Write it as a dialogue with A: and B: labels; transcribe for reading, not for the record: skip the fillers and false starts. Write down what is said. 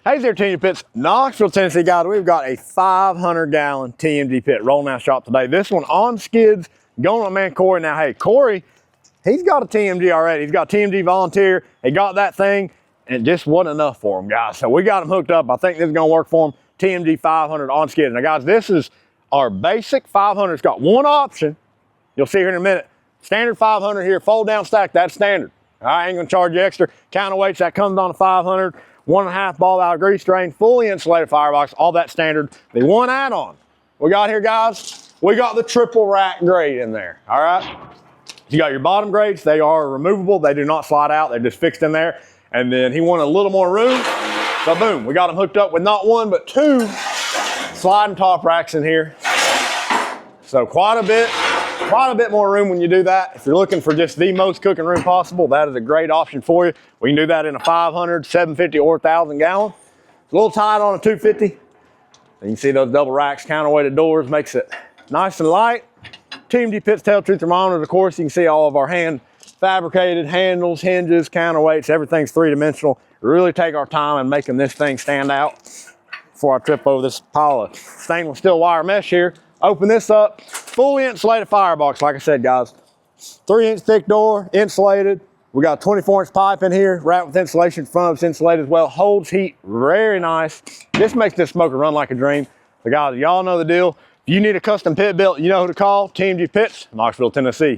A: Hey there, TMG Pits, Knoxville, Tennessee, guys. We've got a 500-gallon TMG pit rolling out shop today. This one on skids, going to my man Corey. Now, hey, Corey, he's got a TMG already. He's got TMG Volunteer. He got that thing, and it just wasn't enough for him, guys. So we got him hooked up. I think this is going to work for him. TMG 500 on skids. Now, guys, this is our basic 500. It's got one option. You'll see here in a minute. Standard 500 here, fold down stack. That's standard. I ain't going to charge you extra. Counterweights, that comes on a 500. 1.5 ball valve grease drain, fully insulated firebox, all that standard. The one add-on we got here, guys, we got the triple rack grate in there, all right? You got your bottom grates. They are removable. They do not slide out. They're just fixed in there. And then he wanted a little more room, so boom, we got him hooked up with not one, but two sliding top racks in here. So quite a bit more room when you do that. If you're looking for just the most cooking room possible, that is a great option for you. We can do that in a 500, 750, or 1,000 gallon. It's a little tight on a 250. You can see those double racks, counterweighted doors, makes it nice and light. TMG Pits tail tooth thermometers, of course. You can see all of our hand fabricated handles, hinges, counterweights, everything's three-dimensional. Really take our time in making this thing stand out. Before I trip over this pile of stainless steel wire mesh here, open this up. Fully insulated firebox, like I said, guys. 3-inch thick door, insulated. We got a 24-inch pipe in here, wrapped with insulation. Front of it's insulated as well. Holds heat, very nice. This makes this smoker run like a dream. So guys, y'all know the deal. If you need a custom pit built, you know who to call. TMG Pits, Knoxville, Tennessee.